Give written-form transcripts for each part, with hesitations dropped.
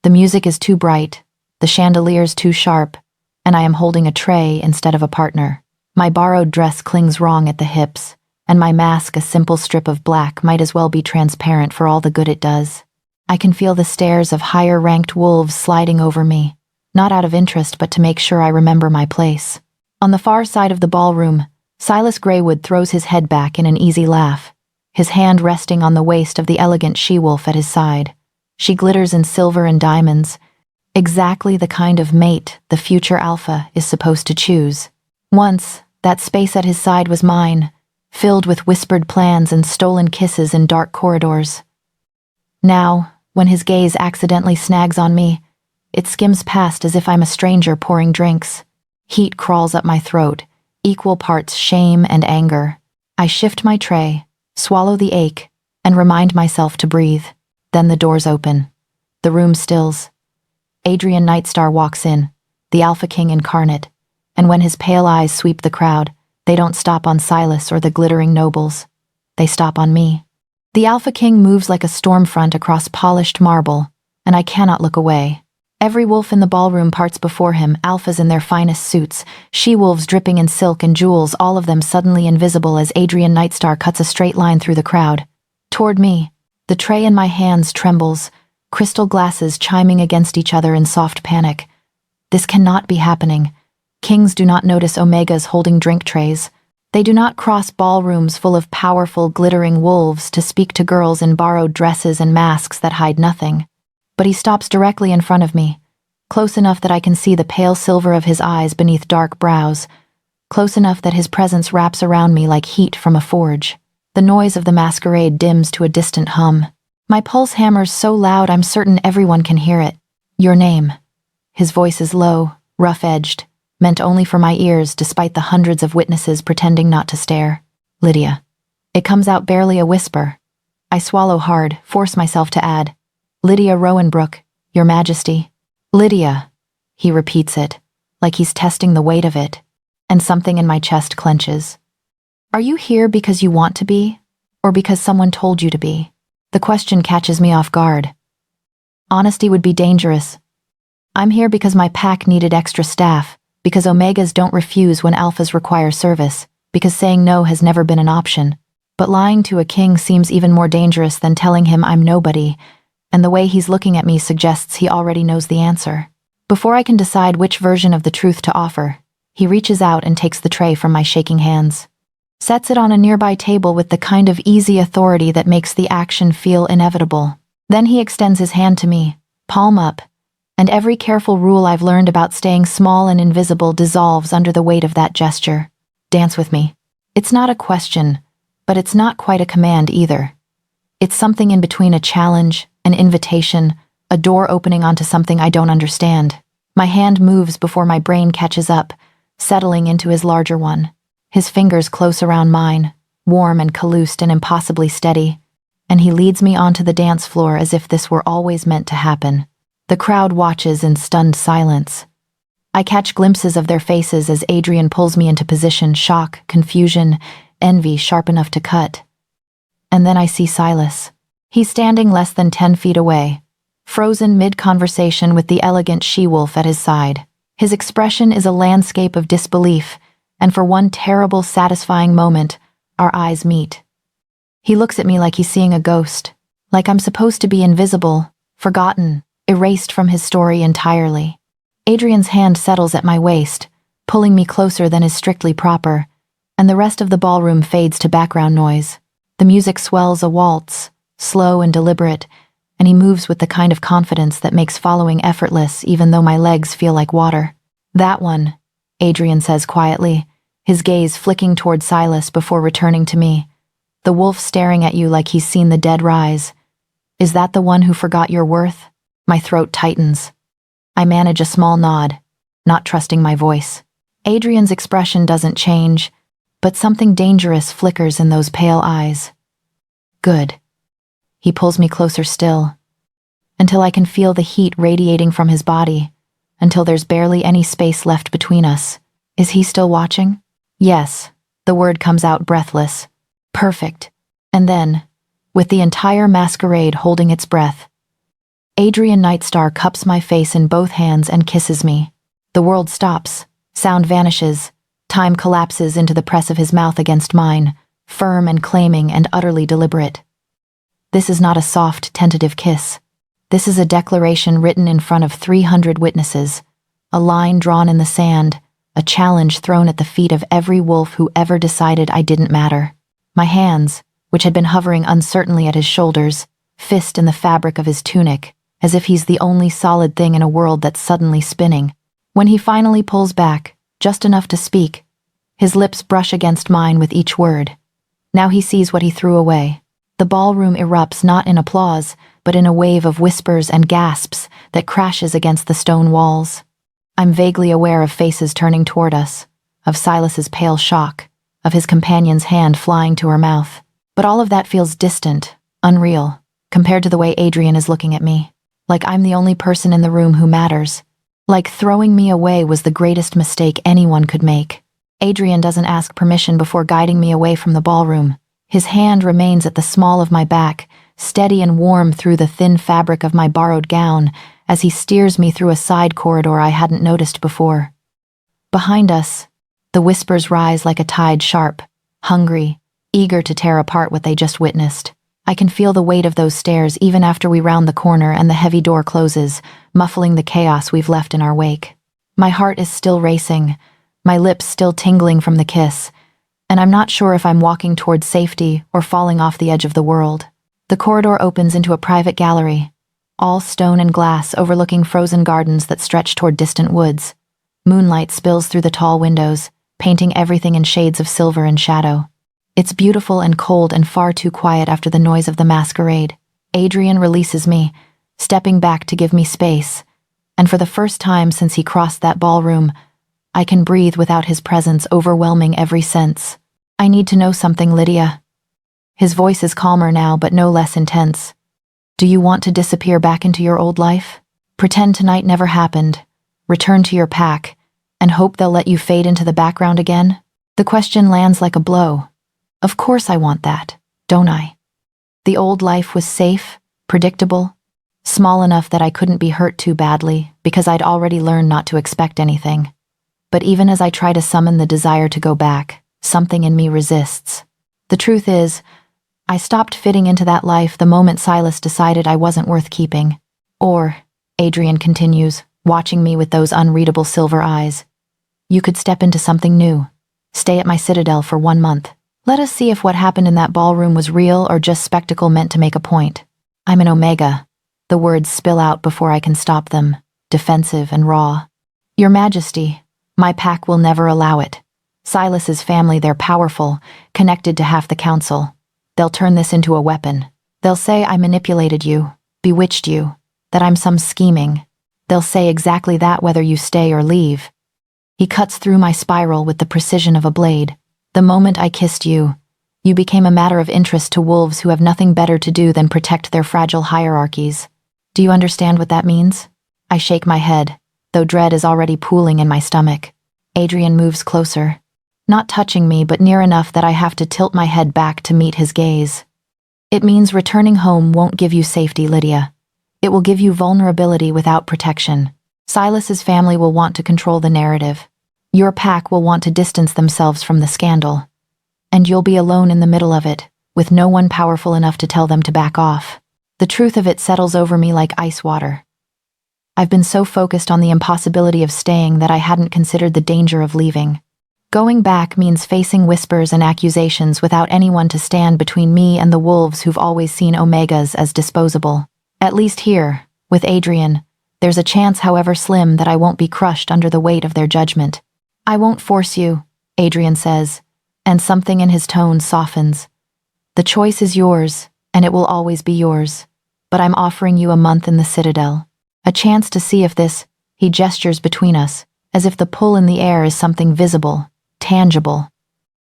The music is too bright, the chandeliers too sharp, and I am holding a tray instead of a partner. My borrowed dress clings wrong at the hips, and my mask, a simple strip of black, might as well be transparent for all the good it does. I can feel the stares of higher-ranked wolves sliding over me, not out of interest but to make sure I remember my place. On the far side of the ballroom, Silas Greywood throws his head back in an easy laugh, his hand resting on the waist of the elegant she-wolf at his side. She glitters in silver and diamonds, exactly the kind of mate the future alpha is supposed to choose. Once, that space at his side was mine, filled with whispered plans and stolen kisses in dark corridors. Now, when his gaze accidentally snags on me, it skims past as if I'm a stranger pouring drinks. Heat crawls up my throat, equal parts shame and anger. I shift my tray, swallow the ache, and remind myself to breathe. Then the doors open. The room stills. Adrian Nightstar walks in, the Alpha King incarnate, and when his pale eyes sweep the crowd, they don't stop on Silas or the glittering nobles. They stop on me. The Alpha King moves like a storm front across polished marble, and I cannot look away. Every wolf in the ballroom parts before him, alphas in their finest suits, she-wolves dripping in silk and jewels, all of them suddenly invisible as Adrian Nightstar cuts a straight line through the crowd. Toward me, the tray in my hands trembles, crystal glasses chiming against each other in soft panic. This cannot be happening. Kings do not notice omegas holding drink trays. They do not cross ballrooms full of powerful, glittering wolves to speak to girls in borrowed dresses and masks that hide nothing. But he stops directly in front of me, close enough that I can see the pale silver of his eyes beneath dark brows, close enough that his presence wraps around me like heat from a forge. The noise of the masquerade dims to a distant hum. My pulse hammers so loud I'm certain everyone can hear it. Your name. His voice is low, rough-edged, meant only for my ears despite the hundreds of witnesses pretending not to stare. Lydia. It comes out barely a whisper. I swallow hard, force myself to add, Lydia Rowanbrook, Your Majesty. Lydia. He repeats it, like he's testing the weight of it, and something in my chest clenches. Are you here because you want to be, or because someone told you to be? The question catches me off guard. Honesty would be dangerous. I'm here because my pack needed extra staff, because omegas don't refuse when alphas require service, because saying no has never been an option. But lying to a king seems even more dangerous than telling him I'm nobody, and the way he's looking at me suggests he already knows the answer. Before I can decide which version of the truth to offer, he reaches out and takes the tray from my shaking hands, sets it on a nearby table with the kind of easy authority that makes the action feel inevitable. Then he extends his hand to me, palm up, and every careful rule I've learned about staying small and invisible dissolves under the weight of that gesture. Dance with me. It's not a question, but it's not quite a command either. It's something in between a challenge, an invitation, a door opening onto something I don't understand. My hand moves before my brain catches up, settling into his larger one. His fingers close around mine, warm and colloosed and impossibly steady, and he leads me onto the dance floor as if this were always meant to happen. The crowd watches in stunned silence. I catch glimpses of their faces as Adrian pulls me into position, shock, confusion, envy sharp enough to cut. And then I see Silas. He's standing less than 10 feet away, frozen mid-conversation with the elegant she-wolf at his side. His expression is a landscape of disbelief, and for one terrible, satisfying moment, our eyes meet. He looks at me like he's seeing a ghost, like I'm supposed to be invisible, forgotten, erased from his story entirely. Adrian's hand settles at my waist, pulling me closer than is strictly proper, and the rest of the ballroom fades to background noise. The music swells a waltz, slow and deliberate, and he moves with the kind of confidence that makes following effortless even though my legs feel like water. That one, Adrian says quietly, his gaze flicking toward Silas before returning to me. The wolf staring at you like he's seen the dead rise. Is that the one who forgot your worth? My throat tightens. I manage a small nod, not trusting my voice. Adrian's expression doesn't change, but something dangerous flickers in those pale eyes. Good. He pulls me closer still, until I can feel the heat radiating from his body, until there's barely any space left between us. Is he still watching? Yes, the word comes out breathless. Perfect. And then, with the entire masquerade holding its breath, Adrian Nightstar cups my face in both hands and kisses me. The world stops. Sound vanishes. Time collapses into the press of his mouth against mine, firm and claiming and utterly deliberate. This is not a soft, tentative kiss. This is a declaration written in front of 300 witnesses, a line drawn in the sand, a challenge thrown at the feet of every wolf who ever decided I didn't matter. My hands, which had been hovering uncertainly at his shoulders, fist in the fabric of his tunic, as if he's the only solid thing in a world that's suddenly spinning. When he finally pulls back, just enough to speak, his lips brush against mine with each word. Now he sees what he threw away. The ballroom erupts not in applause, but in a wave of whispers and gasps that crashes against the stone walls. I'm vaguely aware of faces turning toward us, of Silas's pale shock, of his companion's hand flying to her mouth. But all of that feels distant, unreal, compared to the way Adrian is looking at me. Like I'm the only person in the room who matters. Like throwing me away was the greatest mistake anyone could make. Adrian doesn't ask permission before guiding me away from the ballroom. His hand remains at the small of my back, steady and warm through the thin fabric of my borrowed gown, as he steers me through a side corridor I hadn't noticed before. Behind us, the whispers rise like a tide, sharp, hungry, eager to tear apart what they just witnessed. I can feel the weight of those stairs even after we round the corner and the heavy door closes, muffling the chaos we've left in our wake. My heart is still racing, my lips still tingling from the kiss, and I'm not sure if I'm walking towards safety or falling off the edge of the world. The corridor opens into a private gallery, all stone and glass overlooking frozen gardens that stretch toward distant woods. Moonlight spills through the tall windows, painting everything in shades of silver and shadow. It's beautiful and cold and far too quiet after the noise of the masquerade. Adrian releases me, stepping back to give me space, and for the first time since he crossed that ballroom, I can breathe without his presence overwhelming every sense. I need to know something, Lydia. His voice is calmer now, but no less intense. Do you want to disappear back into your old life? Pretend tonight never happened, return to your pack, and hope they'll let you fade into the background again? The question lands like a blow. Of course I want that, don't I? The old life was safe, predictable, small enough that I couldn't be hurt too badly because I'd already learned not to expect anything. But even as I try to summon the desire to go back, something in me resists. The truth is, I stopped fitting into that life the moment Silas decided I wasn't worth keeping. Or, Adrian continues, watching me with those unreadable silver eyes, you could step into something new. Stay at my citadel for 1 month. Let us see if what happened in that ballroom was real or just spectacle meant to make a point. I'm an Omega. The words spill out before I can stop them, defensive and raw. Your Majesty, my pack will never allow it. Silas's family, they're powerful, connected to half the council. They'll turn this into a weapon. They'll say I manipulated you, bewitched you, that I'm some scheming. They'll say exactly that whether you stay or leave. He cuts through my spiral with the precision of a blade. The moment I kissed you, you became a matter of interest to wolves who have nothing better to do than protect their fragile hierarchies. Do you understand what that means? I shake my head, though dread is already pooling in my stomach. Adrian moves closer, not touching me but near enough that I have to tilt my head back to meet his gaze. It means returning home won't give you safety, Lydia. It will give you vulnerability without protection. Silas's family will want to control the narrative. Your pack will want to distance themselves from the scandal. And you'll be alone in the middle of it, with no one powerful enough to tell them to back off. The truth of it settles over me like ice water. I've been so focused on the impossibility of staying that I hadn't considered the danger of leaving. Going back means facing whispers and accusations without anyone to stand between me and the wolves who've always seen Omegas as disposable. At least here, with Adrian, there's a chance, however slim, that I won't be crushed under the weight of their judgment. I won't force you, Adrian says, and something in his tone softens. The choice is yours, and it will always be yours. But I'm offering you a month in the citadel. A chance to see if this, he gestures between us, as if the pull in the air is something visible, tangible,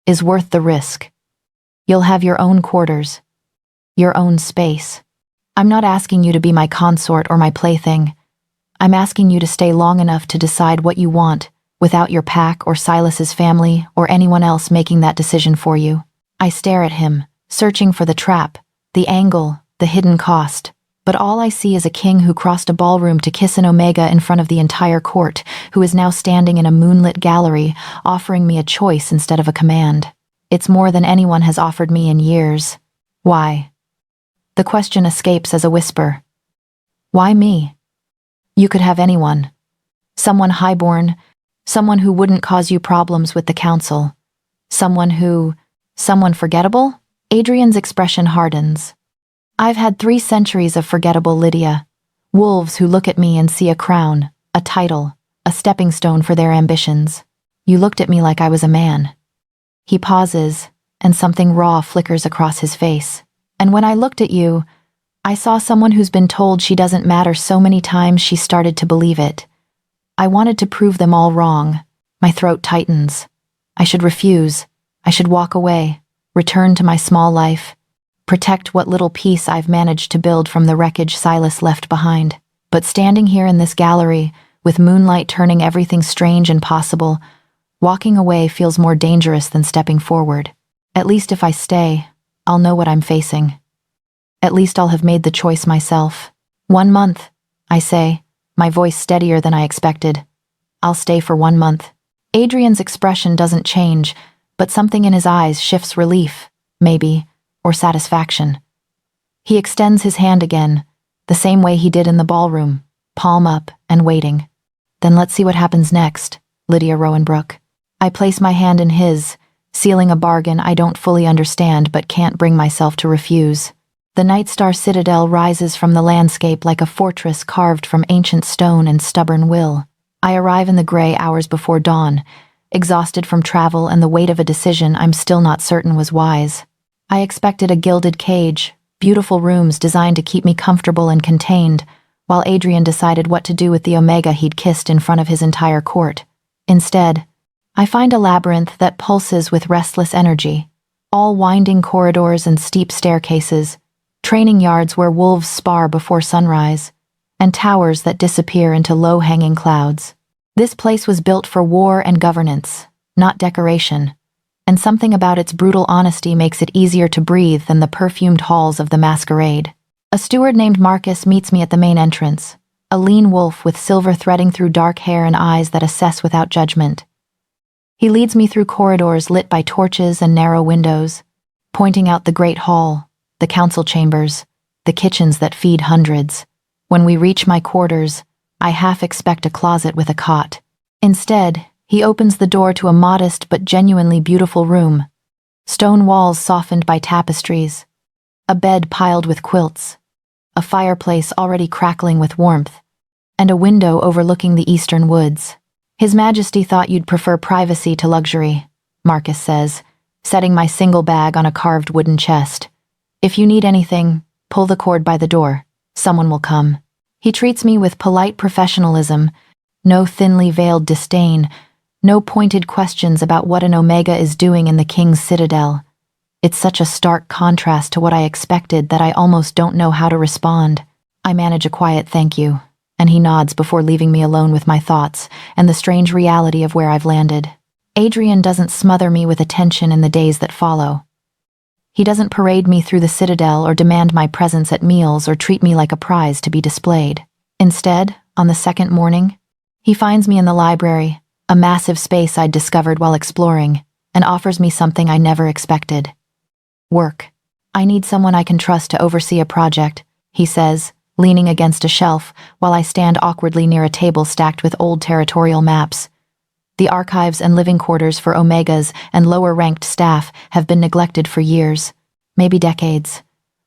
is worth the risk. You'll have your own quarters, your own space. I'm not asking you to be my consort or my plaything. I'm asking you to stay long enough to decide what you want, without your pack or Silas's family or anyone else making that decision for you. I stare at him, searching for the trap, the angle, the hidden cost. But all I see is a king who crossed a ballroom to kiss an omega in front of the entire court, who is now standing in a moonlit gallery, offering me a choice instead of a command. It's more than anyone has offered me in years. Why? The question escapes as a whisper. Why me? You could have anyone. Someone highborn, someone who wouldn't cause you problems with the council. Someone forgettable? Adrian's expression hardens. I've had 3 centuries of forgettable Lydia. Wolves who look at me and see a crown, a title, a stepping stone for their ambitions. You looked at me like I was a man. He pauses, and something raw flickers across his face. And when I looked at you, I saw someone who's been told she doesn't matter so many times she started to believe it. I wanted to prove them all wrong. My throat tightens. I should refuse. I should walk away, return to my small life, protect what little peace I've managed to build from the wreckage Silas left behind. But standing here in this gallery, with moonlight turning everything strange and possible, walking away feels more dangerous than stepping forward. At least if I stay, I'll know what I'm facing. At least I'll have made the choice myself. 1 month, I say, my voice steadier than I expected. I'll stay for 1 month. Adrian's expression doesn't change, but something in his eyes shifts relief, maybe, or satisfaction. He extends his hand again, the same way he did in the ballroom, palm up and waiting. Then let's see what happens next, Lydia Rowanbrook. I place my hand in his, sealing a bargain I don't fully understand but can't bring myself to refuse. The Nightstar citadel rises from the landscape like a fortress carved from ancient stone and stubborn will. I arrive in the gray hours before dawn, exhausted from travel and the weight of a decision I'm still not certain was wise. I expected a gilded cage, beautiful rooms designed to keep me comfortable and contained, while Adrian decided what to do with the omega he'd kissed in front of his entire court. Instead, I find a labyrinth that pulses with restless energy, all winding corridors and steep staircases, training yards where wolves spar before sunrise, and towers that disappear into low-hanging clouds. This place was built for war and governance, not decoration, and something about its brutal honesty makes it easier to breathe than the perfumed halls of the masquerade. A steward named Marcus meets me at the main entrance, a lean wolf with silver threading through dark hair and eyes that assess without judgment. He leads me through corridors lit by torches and narrow windows, pointing out the great hall, the council chambers, the kitchens that feed hundreds. When we reach my quarters, I half expect a closet with a cot. Instead, he opens the door to a modest but genuinely beautiful room. Stone walls softened by tapestries, a bed piled with quilts, a fireplace already crackling with warmth, and a window overlooking the eastern woods. His Majesty thought you'd prefer privacy to luxury, Marcus says, setting my single bag on a carved wooden chest. If you need anything, pull the cord by the door. Someone will come. He treats me with polite professionalism, no thinly veiled disdain, no pointed questions about what an omega is doing in the king's citadel. It's such a stark contrast to what I expected that I almost don't know how to respond. I manage a quiet thank you, and he nods before leaving me alone with my thoughts and the strange reality of where I've landed. Adrian doesn't smother me with attention in the days that follow. He doesn't parade me through the citadel or demand my presence at meals or treat me like a prize to be displayed. Instead, on the second morning, he finds me in the library, a massive space I'd discovered while exploring, and offers me something I never expected. Work. I need someone I can trust to oversee a project, he says, leaning against a shelf while I stand awkwardly near a table stacked with old territorial maps. The archives and living quarters for omegas and lower-ranked staff have been neglected for years, maybe decades.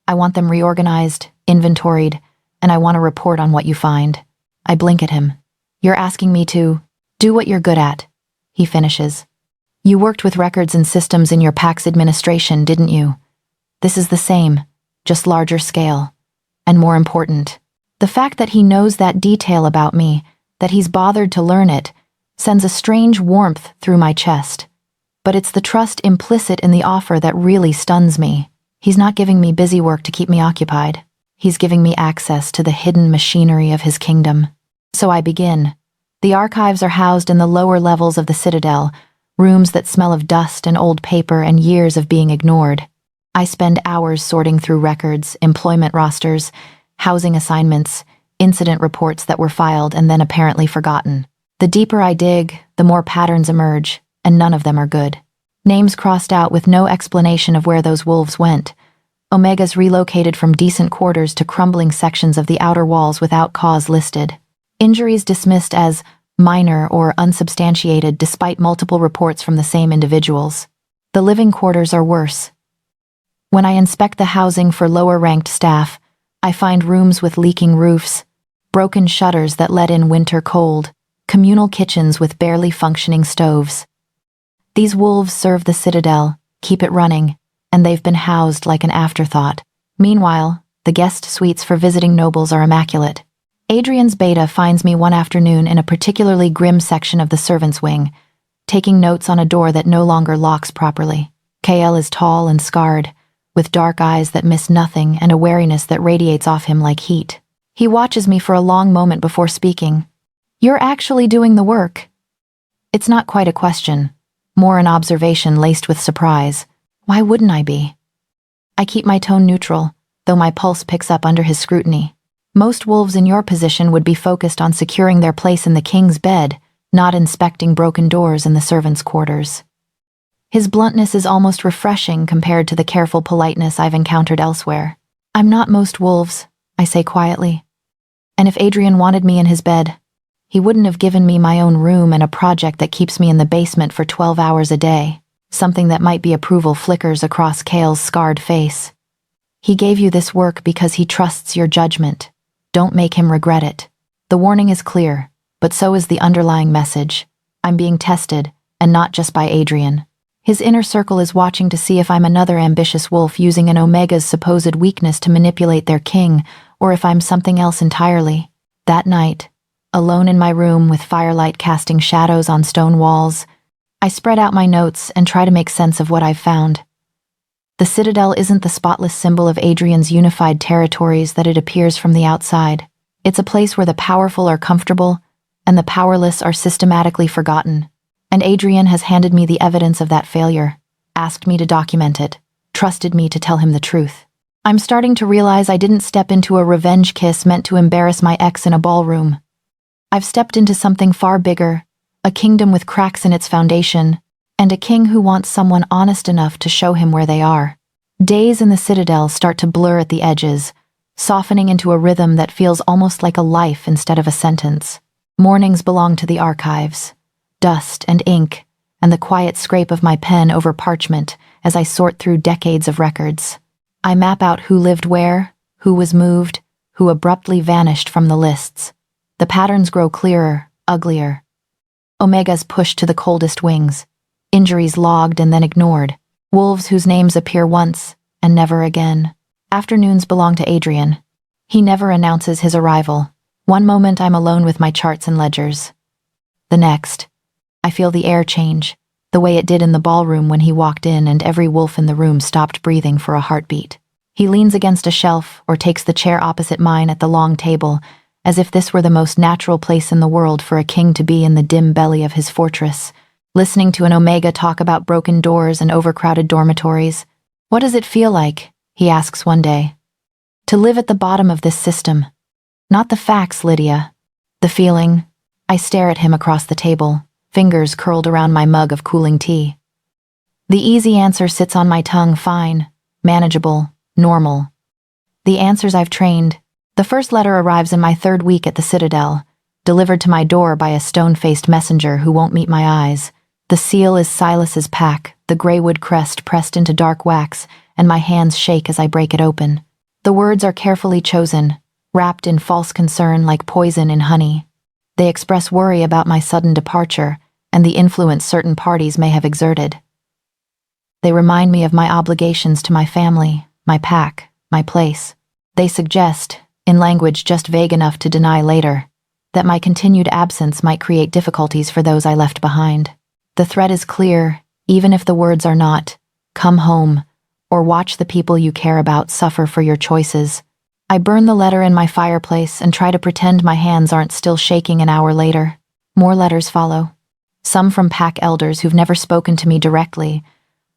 I want them reorganized, inventoried, and I want a report on what you find. I blink at him. You're asking me to do what you're good at, he finishes. You worked with records and systems in your PAX administration, didn't you? This is the same, just larger scale. And more important, the fact that he knows that detail about me, that he's bothered to learn it, sends a strange warmth through my chest. But it's the trust implicit in the offer that really stuns me. He's not giving me busy work to keep me occupied. He's giving me access to the hidden machinery of his kingdom. So I begin. The archives are housed in the lower levels of the citadel, rooms that smell of dust and old paper and years of being ignored. I spend hours sorting through records, employment rosters, housing assignments, incident reports that were filed and then apparently forgotten. The deeper I dig, the more patterns emerge, and none of them are good. Names crossed out with no explanation of where those wolves went. Omegas relocated from decent quarters to crumbling sections of the outer walls without cause listed. Injuries dismissed as minor or unsubstantiated despite multiple reports from the same individuals. The living quarters are worse. When I inspect the housing for lower-ranked staff, I find rooms with leaking roofs, broken shutters that let in winter cold, communal kitchens with barely functioning stoves. These wolves serve the citadel, keep it running, and they've been housed like an afterthought. Meanwhile, the guest suites for visiting nobles are immaculate. Adrian's beta finds me one afternoon in a particularly grim section of the servants' wing, taking notes on a door that no longer locks properly. KL is tall and scarred, with dark eyes that miss nothing and a wariness that radiates off him like heat. He watches me for a long moment before speaking. "You're actually doing the work." It's not quite a question, more an observation laced with surprise. Why wouldn't I be? I keep my tone neutral, though my pulse picks up under his scrutiny. Most wolves in your position would be focused on securing their place in the king's bed, not inspecting broken doors in the servants' quarters. His bluntness is almost refreshing compared to the careful politeness I've encountered elsewhere. "I'm not most wolves," I say quietly. "And if Adrian wanted me in his bed, he wouldn't have given me my own room and a project that keeps me in the basement for 12 hours a day." Something that might be approval flickers across Kale's scarred face. "He gave you this work because he trusts your judgment. Don't make him regret it." The warning is clear, but so is the underlying message. I'm being tested, and not just by Adrian. His inner circle is watching to see if I'm another ambitious wolf using an Omega's supposed weakness to manipulate their king, or if I'm something else entirely. That night, alone in my room with firelight casting shadows on stone walls, I spread out my notes and try to make sense of what I've found. The citadel isn't the spotless symbol of Adrian's unified territories that it appears from the outside. It's a place where the powerful are comfortable and the powerless are systematically forgotten. And Adrian has handed me the evidence of that failure, asked me to document it, trusted me to tell him the truth. I'm starting to realize I didn't step into a revenge kiss meant to embarrass my ex in a ballroom. I've stepped into something far bigger, a kingdom with cracks in its foundation, and a king who wants someone honest enough to show him where they are. Days in the citadel start to blur at the edges, softening into a rhythm that feels almost like a life instead of a sentence. Mornings belong to the archives, dust and ink, and the quiet scrape of my pen over parchment as I sort through decades of records. I map out who lived where, who was moved, who abruptly vanished from the lists. The patterns grow clearer, uglier. Omegas pushed to the coldest wings, injuries logged and then ignored, wolves whose names appear once and never again. Afternoons belong to Adrian. He never announces his arrival. One moment I'm alone with my charts and ledgers. The next, I feel the air change, the way it did in the ballroom when he walked in and every wolf in the room stopped breathing for a heartbeat. He leans against a shelf or takes the chair opposite mine at the long table, as if this were the most natural place in the world for a king to be in the dim belly of his fortress, listening to an Omega talk about broken doors and overcrowded dormitories. "What does it feel like?" he asks one day. "To live at the bottom of this system." "Not the facts, Lydia. The feeling." I stare at him across the table, fingers curled around my mug of cooling tea. The easy answer sits on my tongue, fine, manageable, normal. The answers I've trained. The first letter arrives in my third week at the citadel, delivered to my door by a stone-faced messenger who won't meet my eyes. The seal is Silas's pack, the graywood crest pressed into dark wax, and my hands shake as I break it open. The words are carefully chosen, wrapped in false concern like poison in honey. They express worry about my sudden departure and the influence certain parties may have exerted. They remind me of my obligations to my family, my pack, my place. They suggest, in language just vague enough to deny later, that my continued absence might create difficulties for those I left behind. The threat is clear, even if the words are not, "Come home," or "Watch the people you care about suffer for your choices." I burn the letter in my fireplace and try to pretend my hands aren't still shaking an hour later. More letters follow. Some from pack elders who've never spoken to me directly,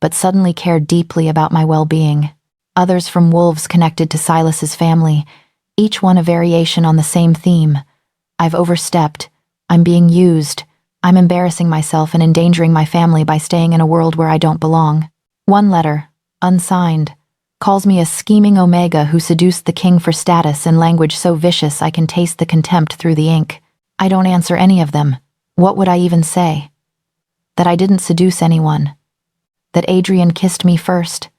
but suddenly care deeply about my well-being. Others from wolves connected to Silas's family, each one a variation on the same theme. I've overstepped. I'm being used. I'm embarrassing myself and endangering my family by staying in a world where I don't belong. One letter, unsigned, calls me a scheming Omega who seduced the king for status in language so vicious I can taste the contempt through the ink. I don't answer any of them. What would I even say? That I didn't seduce anyone. That Adrian kissed me first.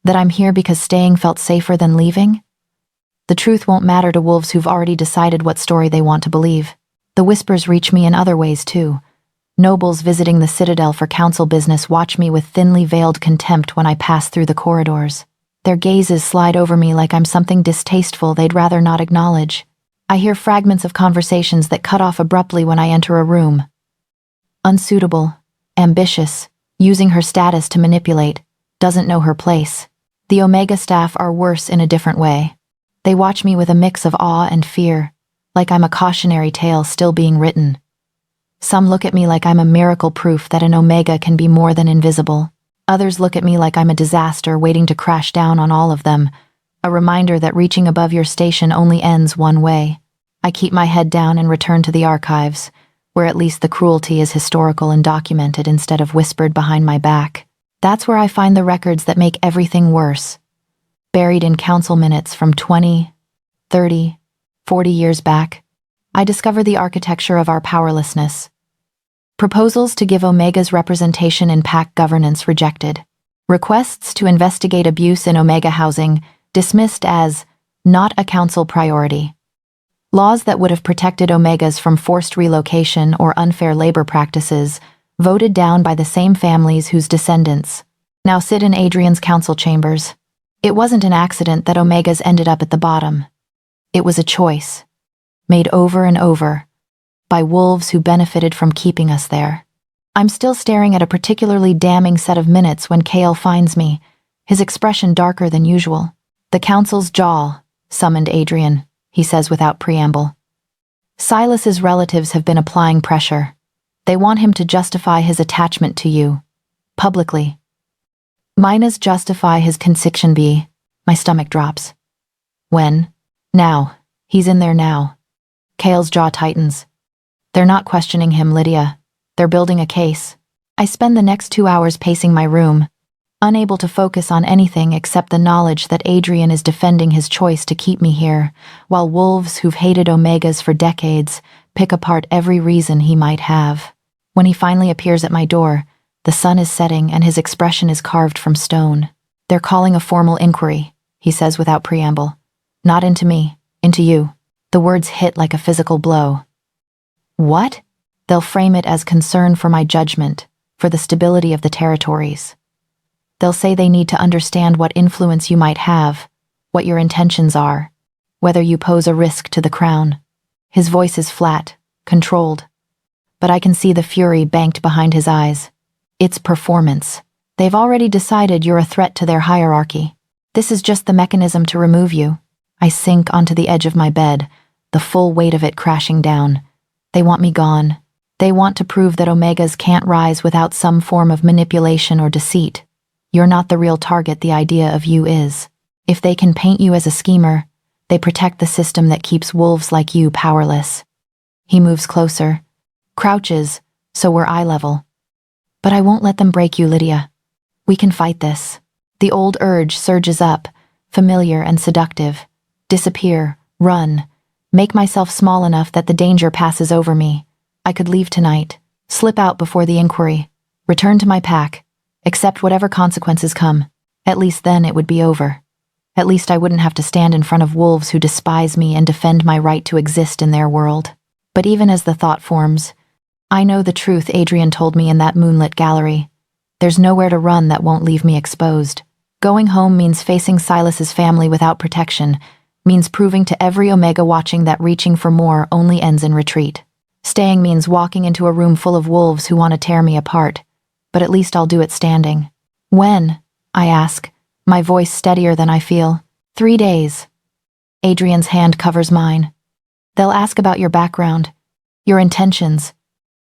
That I'm here because staying felt safer than leaving? The truth won't matter to wolves who've already decided what story they want to believe. The whispers reach me in other ways too. Nobles visiting the citadel for council business watch me with thinly veiled contempt when I pass through the corridors. Their gazes slide over me like I'm something distasteful they'd rather not acknowledge. I hear fragments of conversations that cut off abruptly when I enter a room. Unsuitable, ambitious, using her status to manipulate, doesn't know her place. The Omega staff are worse in a different way. They watch me with a mix of awe and fear, like I'm a cautionary tale still being written. Some look at me like I'm a miracle proof that an Omega can be more than invisible. Others look at me like I'm a disaster waiting to crash down on all of them, a reminder that reaching above your station only ends one way. I keep my head down and return to the archives, where at least the cruelty is historical and documented instead of whispered behind my back. That's where I find the records that make everything worse. Buried in council minutes from 20, 30, 40 years back, I discover the architecture of our powerlessness. Proposals to give Omega's representation in pack governance rejected. Requests to investigate abuse in Omega housing dismissed as not a council priority. Laws that would have protected Omegas from forced relocation or unfair labor practices voted down by the same families whose descendants now sit in Adrian's council chambers. It wasn't an accident that Omegas ended up at the bottom. It was a choice, made over and over, by wolves who benefited from keeping us there. I'm still staring at a particularly damning set of minutes when Kale finds me, his expression darker than usual. The council's jaw, summoned Adrian, he says without preamble. Silas's relatives have been applying pressure. They want him to justify his attachment to you, publicly. Mina's justify his conviction be. My stomach drops. When? Now. He's in there now. Kale's jaw tightens. They're not questioning him, Lydia. They're building a case. I spend the next 2 hours pacing my room, unable to focus on anything except the knowledge that Adrian is defending his choice to keep me here, while wolves who've hated Omegas for decades pick apart every reason he might have. When he finally appears at my door, the sun is setting and his expression is carved from stone. They're calling a formal inquiry, he says without preamble. Not into me, into you. The words hit like a physical blow. What? They'll frame it as concern for my judgment, for the stability of the territories. They'll say they need to understand what influence you might have, what your intentions are, whether you pose a risk to the crown. His voice is flat, controlled, but I can see the fury banked behind his eyes. It's performance. They've already decided you're a threat to their hierarchy. This is just the mechanism to remove you. I sink onto the edge of my bed, the full weight of it crashing down. They want me gone. They want to prove that Omegas can't rise without some form of manipulation or deceit. You're not the real target the idea of you is. If they can paint you as a schemer, they protect the system that keeps wolves like you powerless. He moves closer, crouches, so we're eye level. But I won't let them break you, Lydia. We can fight this. The old urge surges up, familiar and seductive. Disappear, run, make myself small enough that the danger passes over me. I could leave tonight, slip out before the inquiry, return to my pack, accept whatever consequences come. At least then it would be over. At least I wouldn't have to stand in front of wolves who despise me and defend my right to exist in their world. But even as the thought forms, I know the truth Adrian told me in that moonlit gallery. There's nowhere to run that won't leave me exposed. Going home means facing Silas's family without protection, means proving to every Omega watching that reaching for more only ends in retreat. Staying means walking into a room full of wolves who want to tear me apart, but at least I'll do it standing. When? I ask, my voice steadier than I feel. 3 days. Adrian's hand covers mine. They'll ask about your background, your intentions,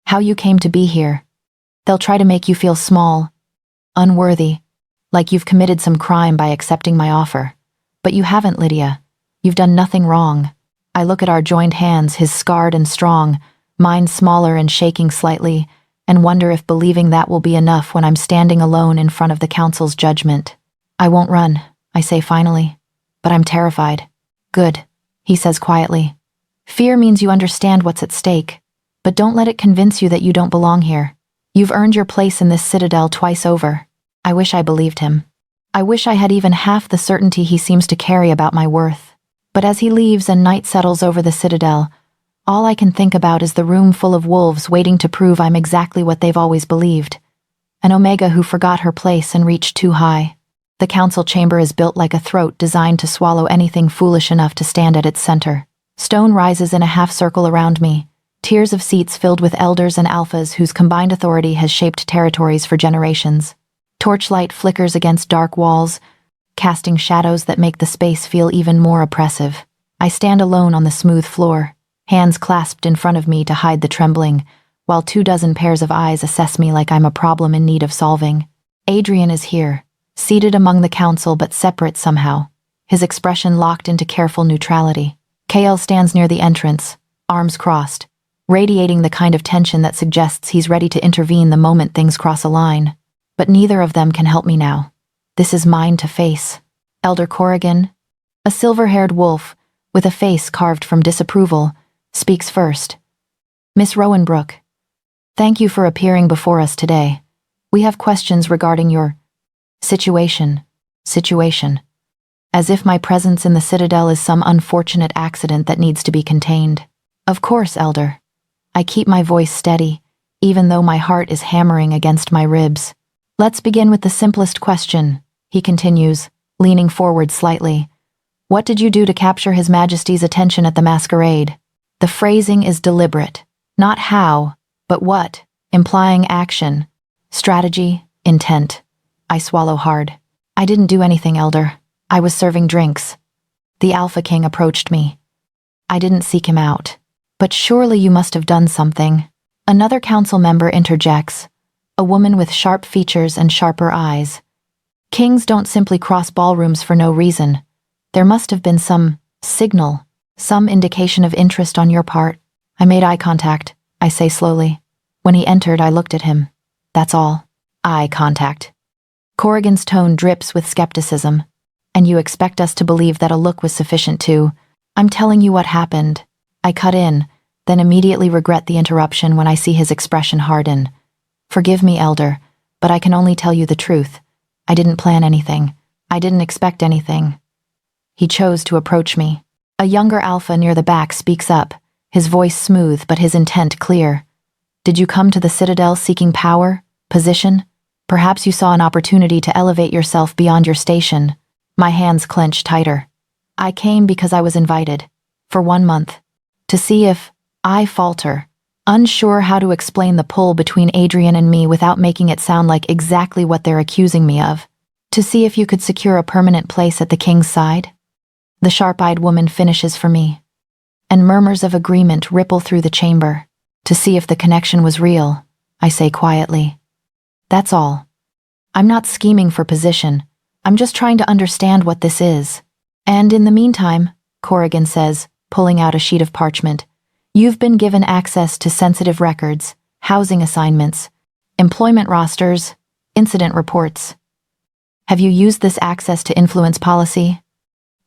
how you came to be here. They'll try to make you feel small, unworthy, like you've committed some crime by accepting my offer. But you haven't, Lydia. You've done nothing wrong. I look at our joined hands, his scarred and strong, mine smaller and shaking slightly, and wonder if believing that will be enough when I'm standing alone in front of the council's judgment. I won't run, I say finally, but I'm terrified. Good, he says quietly. Fear means you understand what's at stake, but don't let it convince you that you don't belong here. You've earned your place in this citadel twice over. I wish I believed him. I wish I had even half the certainty he seems to carry about my worth. But as he leaves and night settles over the citadel, all I can think about is the room full of wolves waiting to prove I'm exactly what they've always believed. An Omega who forgot her place and reached too high. The council chamber is built like a throat designed to swallow anything foolish enough to stand at its center. Stone rises in a half-circle around me, tiers of seats filled with elders and alphas whose combined authority has shaped territories for generations. Torchlight flickers against dark walls, casting shadows that make the space feel even more oppressive. I stand alone on the smooth floor, hands clasped in front of me to hide the trembling, while 24 pairs of eyes assess me like I'm a problem in need of solving. Adrian is here, seated among the council but separate somehow, his expression locked into careful neutrality. Kale stands near the entrance, arms crossed, radiating the kind of tension that suggests he's ready to intervene the moment things cross a line. But neither of them can help me now. This is mine to face. Elder Corrigan, a silver-haired wolf with a face carved from disapproval, speaks first. Miss Rowanbrook, thank you for appearing before us today. We have questions regarding your situation. As if my presence in the citadel is some unfortunate accident that needs to be contained. Of course, Elder. I keep my voice steady, even though my heart is hammering against my ribs. Let's begin with the simplest question, he continues, leaning forward slightly. What did you do to capture His Majesty's attention at the masquerade? The phrasing is deliberate. Not how, but what, implying action, strategy, intent. I swallow hard. I didn't do anything, Elder. I was serving drinks. The Alpha King approached me. I didn't seek him out. But surely you must have done something. Another council member interjects, a woman with sharp features and sharper eyes. Kings don't simply cross ballrooms for no reason. There must have been some signal, some indication of interest on your part. I made eye contact, I say slowly. When he entered, I looked at him. That's all. Eye contact. Corrigan's tone drips with skepticism. And you expect us to believe that a look was sufficient to... I'm telling you what happened. I cut in, then immediately regret the interruption when I see his expression harden. Forgive me, Elder, but I can only tell you the truth. I didn't plan anything. I didn't expect anything. He chose to approach me. A younger alpha near the back speaks up, his voice smooth but his intent clear. Did you come to the Citadel seeking power, position? Perhaps you saw an opportunity to elevate yourself beyond your station. My hands clench tighter. I came because I was invited, for 1 month, to see if I falter, unsure how to explain the pull between Adrian and me without making it sound like exactly what they're accusing me of. To see if you could secure a permanent place at the king's side? The sharp-eyed woman finishes for me, and murmurs of agreement ripple through the chamber. To see if the connection was real, I say quietly. That's all. I'm not scheming for position. I'm just trying to understand what this is. And in the meantime, Corrigan says, pulling out a sheet of parchment, you've been given access to sensitive records, housing assignments, employment rosters, incident reports. Have you used this access to influence policy?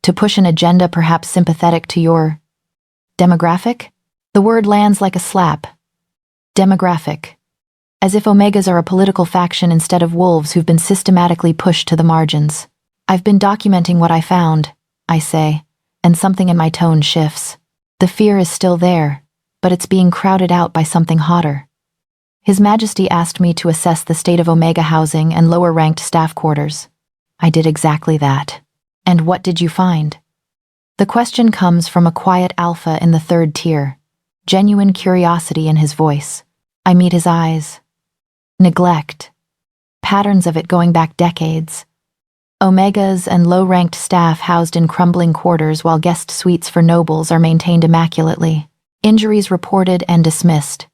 To push an agenda perhaps sympathetic to your demographic? The word lands like a slap. Demographic. As if Omegas are a political faction instead of wolves who've been systematically pushed to the margins. I've been documenting what I found, I say, and something in my tone shifts. The fear is still there, but it's being crowded out by something hotter. His Majesty asked me to assess the state of Omega housing and lower-ranked staff quarters. I did exactly that. And what did you find? The question comes from a quiet alpha in the 3rd tier, genuine curiosity in his voice. I meet his eyes. Neglect. Patterns of it going back decades. Omegas and low-ranked staff housed in crumbling quarters while guest suites for nobles are maintained immaculately. Injuries reported and dismissed.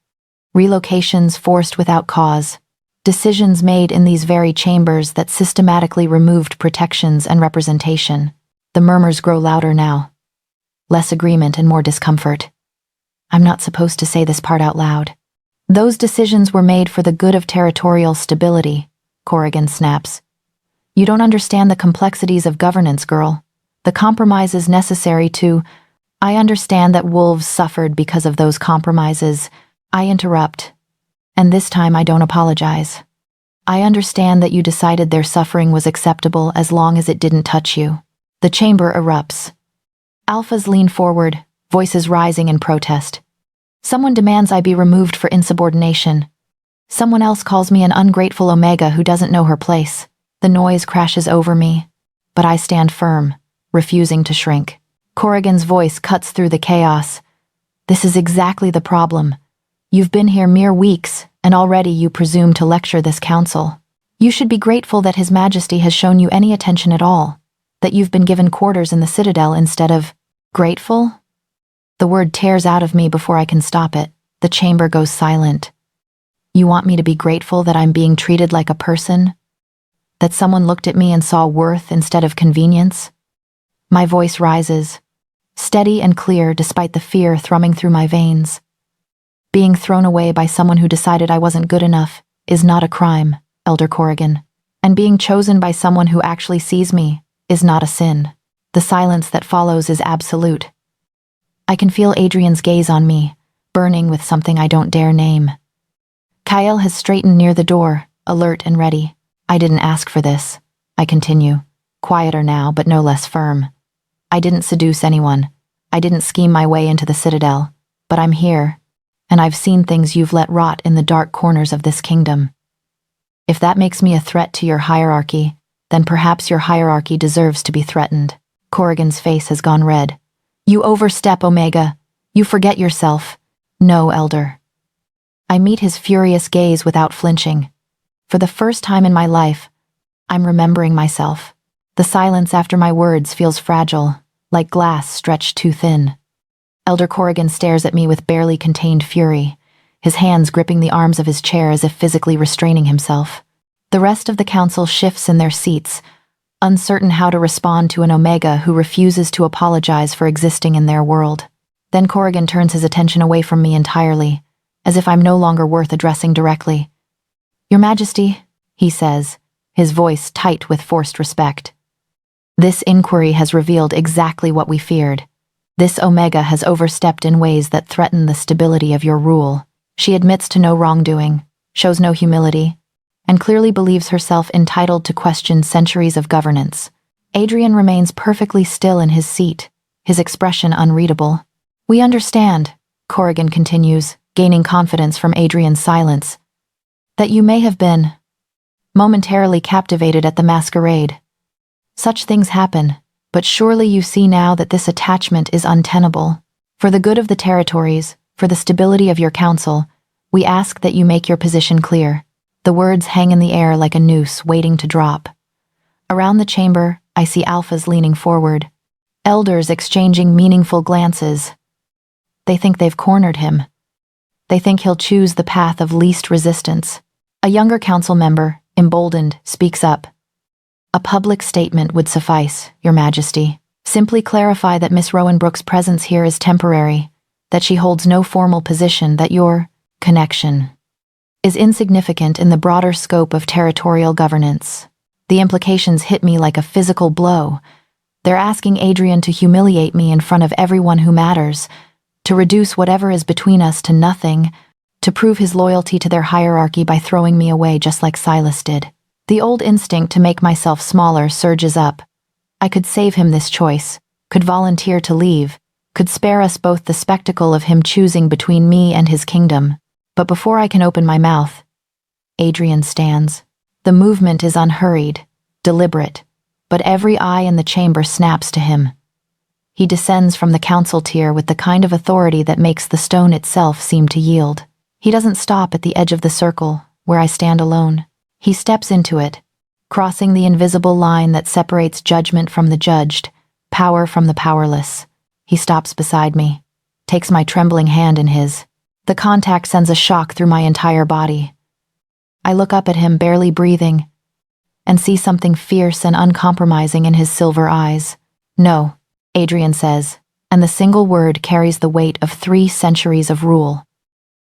Relocations forced without cause. Decisions made in these very chambers that systematically removed protections and representation. The murmurs grow louder now. less agreement and more discomfort. I'm not supposed to say this part out loud. Those decisions were made for the good of territorial stability, Corrigan snaps. You don't understand the complexities of governance, girl. The compromises necessary to... I understand that wolves suffered because of those compromises. I interrupt. And this time I don't apologize. I understand that you decided their suffering was acceptable as long as it didn't touch you. The chamber erupts. Alphas lean forward, voices rising in protest. Someone demands I be removed for insubordination. Someone else calls me an ungrateful Omega who doesn't know her place. The noise crashes over me, but I stand firm, refusing to shrink. Corrigan's voice cuts through the chaos. This is exactly the problem. You've been here mere weeks, and already you presume to lecture this council. You should be grateful that His Majesty has shown you any attention at all, that you've been given quarters in the citadel instead of... Grateful? The word tears out of me before I can stop it. The chamber goes silent. You want me to be grateful that I'm being treated like a person? That someone looked at me and saw worth instead of convenience? My voice rises, steady and clear despite the fear thrumming through my veins. Being thrown away by someone who decided I wasn't good enough is not a crime, Elder Corrigan. And being chosen by someone who actually sees me is not a sin. The silence that follows is absolute. I can feel Adrian's gaze on me, burning with something I don't dare name. Kyle has straightened near the door, alert and ready. I didn't ask for this, I continue, quieter now but no less firm. I didn't seduce anyone. I didn't scheme my way into the citadel. But I'm here, and I've seen things you've let rot in the dark corners of this kingdom. If that makes me a threat to your hierarchy, then perhaps your hierarchy deserves to be threatened. Corrigan's face has gone red. You overstep, Omega. You forget yourself. No, Elder. I meet his furious gaze without flinching. For the first time in my life, I'm remembering myself. The silence after my words feels fragile, like glass stretched too thin. Elder Corrigan stares at me with barely contained fury, his hands gripping the arms of his chair as if physically restraining himself. The rest of the council shifts in their seats, uncertain how to respond to an Omega who refuses to apologize for existing in their world. Then Corrigan turns his attention away from me entirely, as if I'm no longer worth addressing directly. Your Majesty, he says, his voice tight with forced respect. This inquiry has revealed exactly what we feared. This Omega has overstepped in ways that threaten the stability of your rule. She admits to no wrongdoing, shows no humility, and clearly believes herself entitled to question centuries of governance. Adrian remains perfectly still in his seat, his expression unreadable. We understand, Corrigan continues, gaining confidence from Adrian's silence, that you may have been momentarily captivated at the masquerade. Such things happen, but surely you see now that this attachment is untenable. For the good of the territories, for the stability of your council, we ask that you make your position clear. The words hang in the air like a noose waiting to drop. Around the chamber, I see alphas leaning forward, elders exchanging meaningful glances. They think they've cornered him. They think he'll choose the path of least resistance. A younger council member, emboldened, speaks up. A public statement would suffice, Your Majesty. Simply clarify that Miss Rowanbrook's presence here is temporary, that she holds no formal position, that your connection is insignificant in the broader scope of territorial governance. The implications hit me like a physical blow. They're asking Adrian to humiliate me in front of everyone who matters, to reduce whatever is between us to nothing, to prove his loyalty to their hierarchy by throwing me away just like Silas did. The old instinct to make myself smaller surges up. I could save him this choice, could volunteer to leave, could spare us both the spectacle of him choosing between me and his kingdom. But before I can open my mouth, Adrian stands. The movement is unhurried, deliberate, but every eye in the chamber snaps to him. He descends from the council tier with the kind of authority that makes the stone itself seem to yield. He doesn't stop at the edge of the circle, where I stand alone. He steps into it, crossing the invisible line that separates judgment from the judged, power from the powerless. He stops beside me, takes my trembling hand in his. The contact sends a shock through my entire body. I look up at him, barely breathing, and see something fierce and uncompromising in his silver eyes. No, Adrian says, and the single word carries the weight of 3 centuries of rule.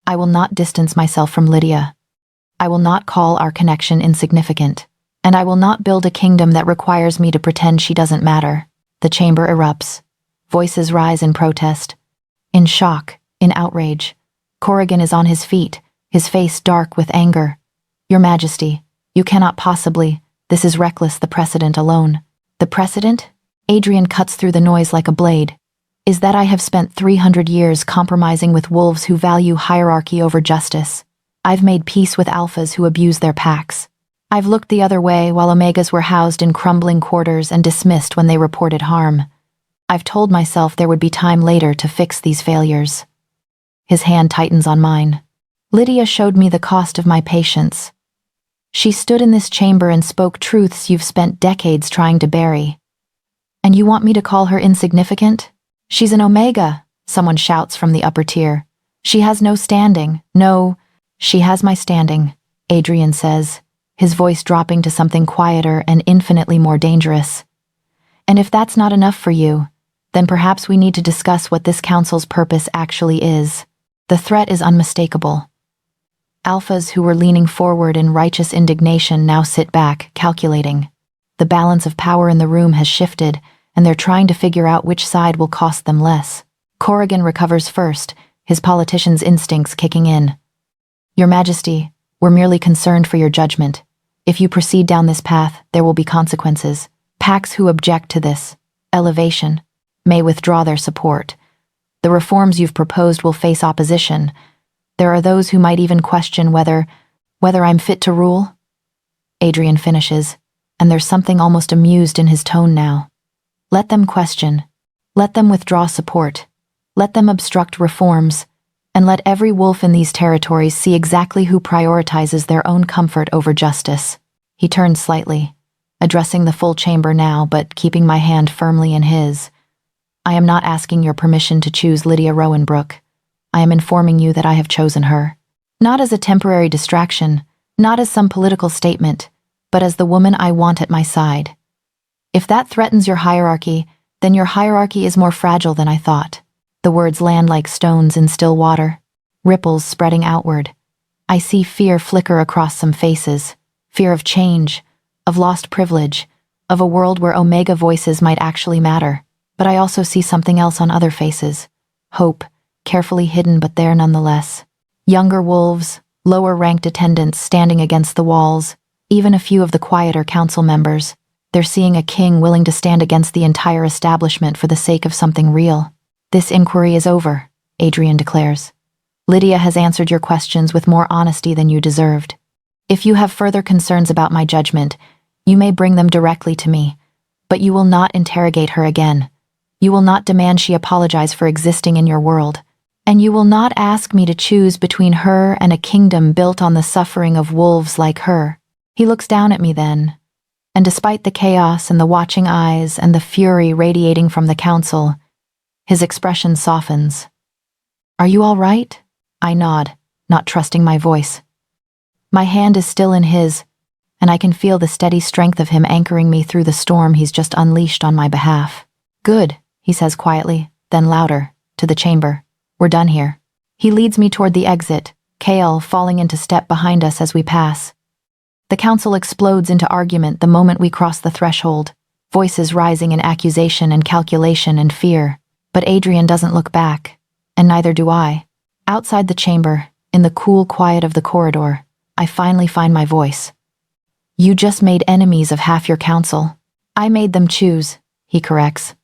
I will not distance myself from Lydia. I will not call our connection insignificant, and I will not build a kingdom that requires me to pretend she doesn't matter. The chamber erupts. Voices rise in protest. In shock, in outrage. Corrigan is on his feet, his face dark with anger. Your Majesty, you cannot possibly. This is reckless, the precedent alone. The precedent? Adrian cuts through the noise like a blade. Is that I have spent 300 years compromising with wolves who value hierarchy over justice. I've made peace with alphas who abuse their packs. I've looked the other way while omegas were housed in crumbling quarters and dismissed when they reported harm. I've told myself there would be time later to fix these failures. His hand tightens on mine. Lydia showed me the cost of my patience. She stood in this chamber and spoke truths you've spent decades trying to bury. And you want me to call her insignificant? She's an omega, someone shouts from the upper tier. She has no standing. No, she has my standing, Adrian says, his voice dropping to something quieter and infinitely more dangerous. And if that's not enough for you, then perhaps we need to discuss what this council's purpose actually is. The threat is unmistakable. Alphas who were leaning forward in righteous indignation now sit back, calculating. The balance of power in the room has shifted, and they're trying to figure out which side will cost them less. Corrigan recovers first, his politician's instincts kicking in. Your Majesty, we're merely concerned for your judgment. If you proceed down this path, there will be consequences. Packs who object to this elevation may withdraw their support. The reforms you've proposed will face opposition. There are those who might even question whether I'm fit to rule. Adrian finishes, and there's something almost amused in his tone now. Let them question. Let them withdraw support. Let them obstruct reforms. And let every wolf in these territories see exactly who prioritizes their own comfort over justice. He turns slightly, addressing the full chamber now, but keeping my hand firmly in his. I am not asking your permission to choose Lydia Rowanbrook. I am informing you that I have chosen her. Not as a temporary distraction, not as some political statement, but as the woman I want at my side. If that threatens your hierarchy, then your hierarchy is more fragile than I thought. The words land like stones in still water, ripples spreading outward. I see fear flicker across some faces, fear of change, of lost privilege, of a world where omega voices might actually matter. But I also see something else on other faces. Hope, carefully hidden but there nonetheless. Younger wolves, lower-ranked attendants standing against the walls, even a few of the quieter council members. They're seeing a king willing to stand against the entire establishment for the sake of something real. This inquiry is over, Adrian declares. Lydia has answered your questions with more honesty than you deserved. If you have further concerns about my judgment, you may bring them directly to me, but you will not interrogate her again. You will not demand she apologize for existing in your world, and you will not ask me to choose between her and a kingdom built on the suffering of wolves like her. He looks down at me then, and despite the chaos and the watching eyes and the fury radiating from the council, his expression softens. Are you all right? I nod, not trusting my voice. My hand is still in his, and I can feel the steady strength of him anchoring me through the storm he's just unleashed on my behalf. Good, he says quietly, then louder, to the chamber. We're done here. He leads me toward the exit, Kale falling into step behind us as we pass. The council explodes into argument the moment we cross the threshold, voices rising in accusation and calculation and fear. But Adrian doesn't look back, and neither do I. Outside the chamber, in the cool quiet of the corridor, I finally find my voice. You just made enemies of half your council. I made them choose, he corrects.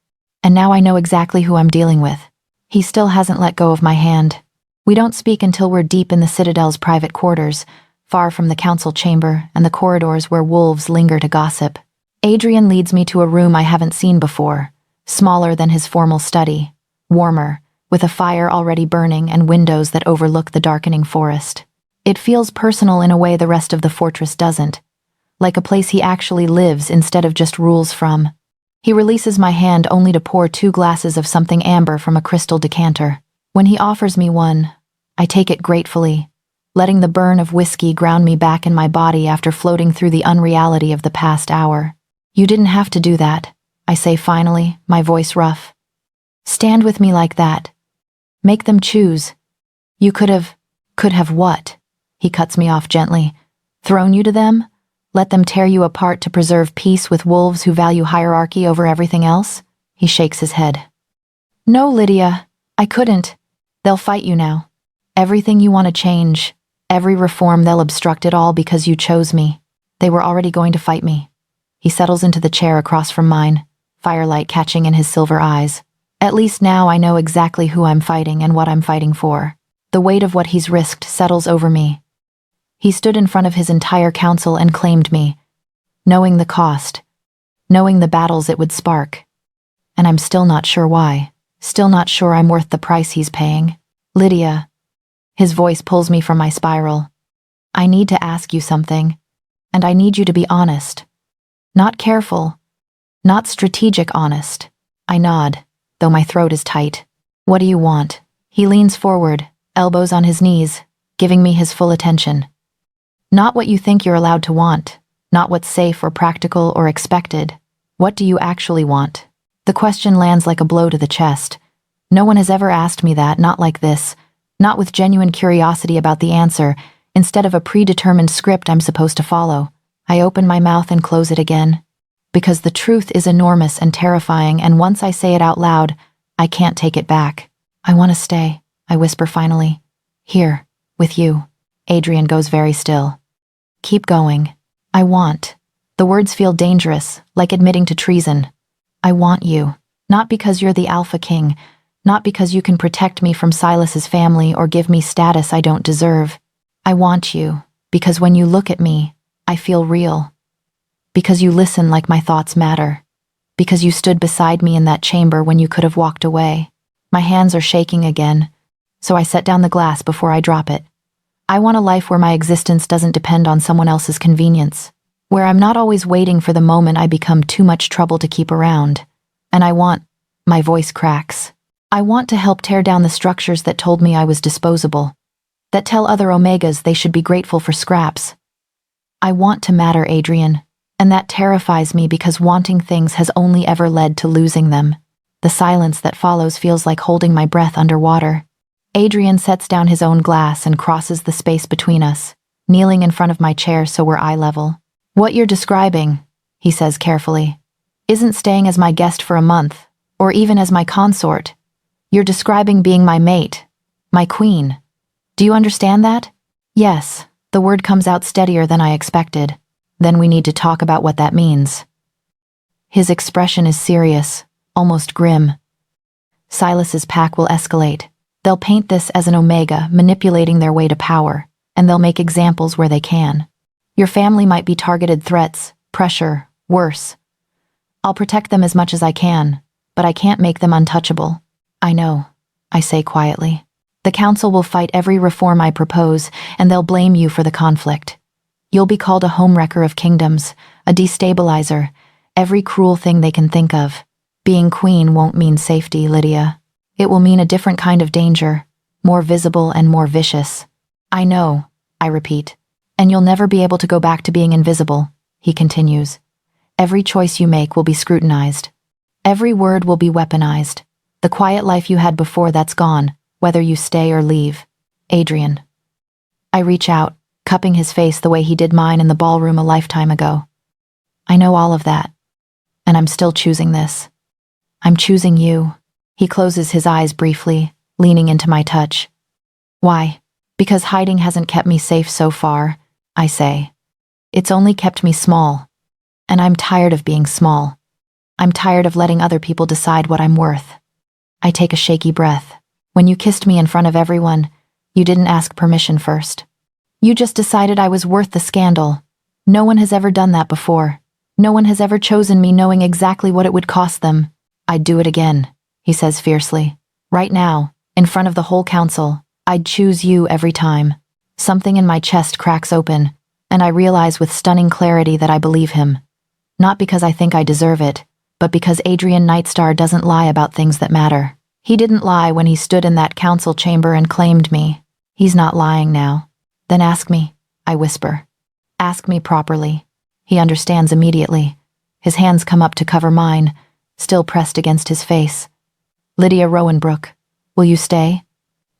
And now I know exactly who I'm dealing with. He still hasn't let go of my hand. We don't speak until we're deep in the citadel's private quarters, far from the council chamber and the corridors where wolves linger to gossip. Adrian leads me to a room I haven't seen before, smaller than his formal study, warmer, with a fire already burning and windows that overlook the darkening forest. It feels personal in a way the rest of the fortress doesn't, like a place he actually lives instead of just rules from. He releases my hand only to pour 2 glasses of something amber from a crystal decanter. When he offers me one, I take it gratefully, letting the burn of whiskey ground me back in my body after floating through the unreality of the past hour. You didn't have to do that, I say finally, my voice rough. Stand with me like that. Make them choose. You could have what? He cuts me off gently. Thrown you to them? Let them tear you apart to preserve peace with wolves who value hierarchy over everything else? He shakes his head. No, Lydia, I couldn't. They'll fight you now. Everything you want to change, every reform, they'll obstruct it all because you chose me. They were already going to fight me. He settles into the chair across from mine, firelight catching in his silver eyes. At least now I know exactly who I'm fighting and what I'm fighting for. The weight of what he's risked settles over me. He stood in front of his entire council and claimed me, knowing the cost, knowing the battles it would spark. And I'm still not sure why, still not sure I'm worth the price he's paying. Lydia. His voice pulls me from my spiral. I need to ask you something, and I need you to be honest. Not careful, not strategic honest. I nod, though my throat is tight. What do you want? He leans forward, elbows on his knees, giving me his full attention. Not what you think you're allowed to want, not what's safe or practical or expected. What do you actually want? The question lands like a blow to the chest. No one has ever asked me that, not like this, not with genuine curiosity about the answer, instead of a predetermined script I'm supposed to follow. I open my mouth and close it again. Because the truth is enormous and terrifying, and once I say it out loud, I can't take it back. I want to stay, I whisper finally. Here, with you. Adrian goes very still. Keep going. I want. The words feel dangerous, like admitting to treason. I want you. Not because you're the Alpha King, not because you can protect me from Silas's family or give me status I don't deserve. I want you, because when you look at me, I feel real. Because you listen like my thoughts matter. Because you stood beside me in that chamber when you could have walked away. My hands are shaking again, so I set down the glass before I drop it. I want a life where my existence doesn't depend on someone else's convenience, where I'm not always waiting for the moment I become too much trouble to keep around. And I want, my voice cracks. I want to help tear down the structures that told me I was disposable, that tell other Omegas they should be grateful for scraps. I want to matter, Adrian, and that terrifies me because wanting things has only ever led to losing them. The silence that follows feels like holding my breath underwater. Adrian sets down his own glass and crosses the space between us, kneeling in front of my chair so we're eye level. What you're describing, he says carefully, isn't staying as my guest for a month, or even as my consort. You're describing being my mate, my queen. Do you understand that? Yes, the word comes out steadier than I expected. Then we need to talk about what that means. His expression is serious, almost grim. Silas's pack will escalate. They'll paint this as an Omega manipulating their way to power, and they'll make examples where they can. Your family might be targeted threats, pressure, worse. I'll protect them as much as I can, but I can't make them untouchable. I know, I say quietly. The council will fight every reform I propose, and they'll blame you for the conflict. You'll be called a homewrecker of kingdoms, a destabilizer, every cruel thing they can think of. Being queen won't mean safety, Lydia. It will mean a different kind of danger, more visible and more vicious. I know, I repeat, and you'll never be able to go back to being invisible, he continues. Every choice you make will be scrutinized. Every word will be weaponized. The quiet life you had before, that's gone, whether you stay or leave. Adrian. I reach out, cupping his face the way he did mine in the ballroom a lifetime ago. I know all of that, and I'm still choosing this. I'm choosing you. He closes his eyes briefly, leaning into my touch. Why? Because hiding hasn't kept me safe so far, I say. It's only kept me small. And I'm tired of being small. I'm tired of letting other people decide what I'm worth. I take a shaky breath. When you kissed me in front of everyone, you didn't ask permission first. You just decided I was worth the scandal. No one has ever done that before. No one has ever chosen me knowing exactly what it would cost them. I'd do it again, he says fiercely. Right now, in front of the whole council, I'd choose you every time. Something in my chest cracks open, and I realize with stunning clarity that I believe him. Not because I think I deserve it, but because Adrian Nightstar doesn't lie about things that matter. He didn't lie when he stood in that council chamber and claimed me. He's not lying now. Then ask me, I whisper. Ask me properly. He understands immediately. His hands come up to cover mine, still pressed against his face. Lydia Rowanbrook, will you stay?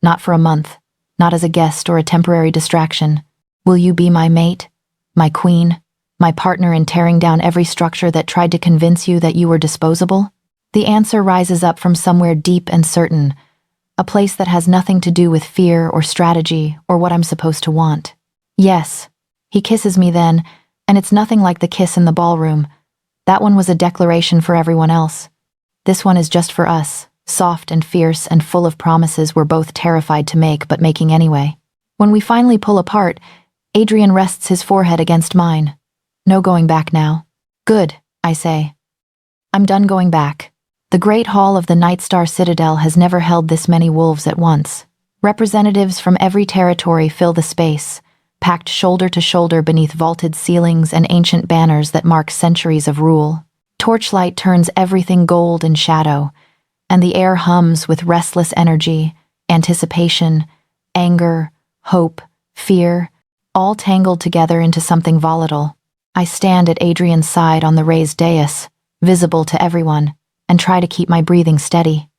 Not for a month, not as a guest or a temporary distraction. Will you be my mate, my queen, my partner in tearing down every structure that tried to convince you that you were disposable? The answer rises up from somewhere deep and certain, a place that has nothing to do with fear or strategy or what I'm supposed to want. Yes. He kisses me then, and it's nothing like the kiss in the ballroom. That one was a declaration for everyone else. This one is just for us, soft and fierce and full of promises we're both terrified to make but making anyway. When we finally pull apart, Adrian rests his forehead against mine. No going back now. Good, I say. I'm done going back. The great hall of the Nightstar Citadel has never held this many wolves at once. Representatives from every territory fill the space, packed shoulder to shoulder beneath vaulted ceilings and ancient banners that mark centuries of rule. Torchlight turns everything gold and shadow, and the air hums with restless energy, anticipation, anger, hope, fear, all tangled together into something volatile. I stand at Adrian's side on the raised dais, visible to everyone, and try to keep my breathing steady.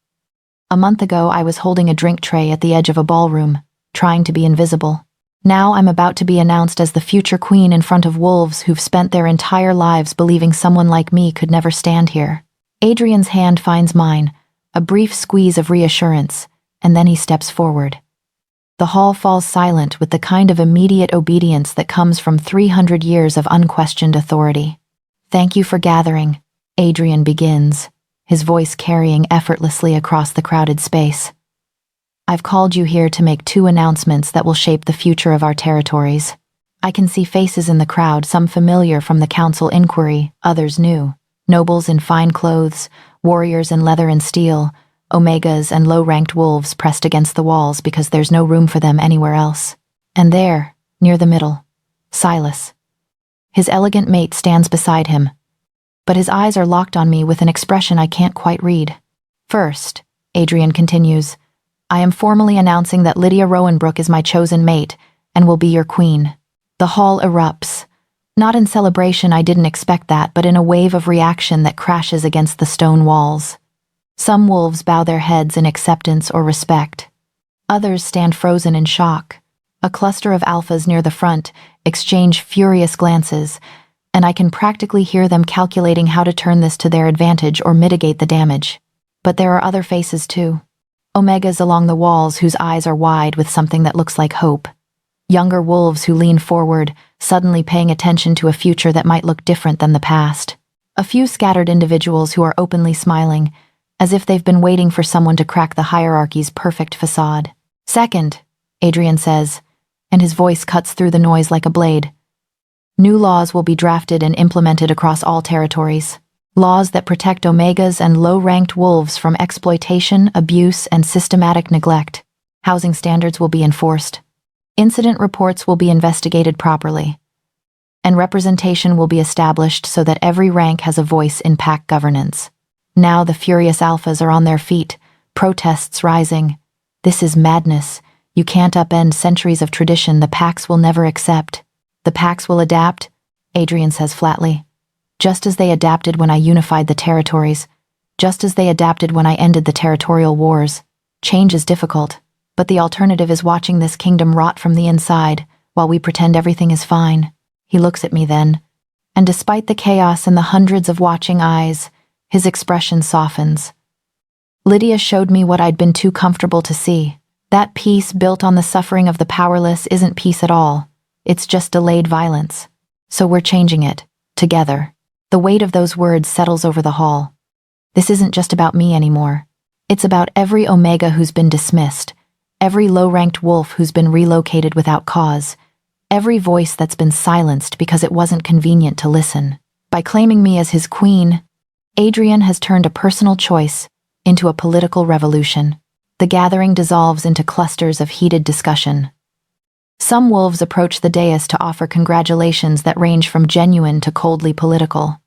A month ago, I was holding a drink tray at the edge of a ballroom, trying to be invisible. Now I'm about to be announced as the future queen in front of wolves who've spent their entire lives believing someone like me could never stand here. Adrian's hand finds mine, a brief squeeze of reassurance, and then he steps forward. The hall falls silent with the kind of immediate obedience that comes from 300 years of unquestioned authority. Thank you for gathering, Adrian begins, his voice carrying effortlessly across the crowded space. I've called you here to make 2 announcements that will shape the future of our territories. I can see faces in the crowd, some familiar from the council inquiry, others new. Nobles in fine clothes, warriors in leather and steel, omegas and low-ranked wolves pressed against the walls because there's no room for them anywhere else. And there, near the middle, Silas. His elegant mate stands beside him, but his eyes are locked on me with an expression I can't quite read. First, Adrian continues, I am formally announcing that Lydia Rowanbrook is my chosen mate and will be your queen. The hall erupts. Not in celebration, I didn't expect that, but in a wave of reaction that crashes against the stone walls. Some wolves bow their heads in acceptance or respect. Others stand frozen in shock. A cluster of alphas near the front exchange furious glances, and I can practically hear them calculating how to turn this to their advantage or mitigate the damage. But there are other faces too. Omegas along the walls whose eyes are wide with something that looks like hope. Younger wolves who lean forward, suddenly paying attention to a future that might look different than the past. A few scattered individuals who are openly smiling, as if they've been waiting for someone to crack the hierarchy's perfect facade. Second, Adrian says, and his voice cuts through the noise like a blade. New laws will be drafted and implemented across all territories. Laws that protect omegas and low-ranked wolves from exploitation, abuse, and systematic neglect. Housing standards will be enforced. Incident reports will be investigated properly. And representation will be established so that every rank has a voice in pack governance. Now the furious alphas are on their feet, protests rising. This is madness. You can't upend centuries of tradition the packs will never accept. The packs will adapt, Adrian says flatly. Just as they adapted when I unified the territories, just as they adapted when I ended the territorial wars. Change is difficult, but the alternative is watching this kingdom rot from the inside while we pretend everything is fine. He looks at me then, and despite the chaos and the hundreds of watching eyes, his expression softens. Lydia showed me what I'd been too comfortable to see. That peace built on the suffering of the powerless isn't peace at all. It's just delayed violence. So we're changing it, together. The weight of those words settles over the hall. This isn't just about me anymore. It's about every omega who's been dismissed, every low-ranked wolf who's been relocated without cause, every voice that's been silenced because it wasn't convenient to listen. By claiming me as his queen, Adrian has turned a personal choice into a political revolution. The gathering dissolves into clusters of heated discussion. Some wolves approach the dais to offer congratulations that range from genuine to coldly political.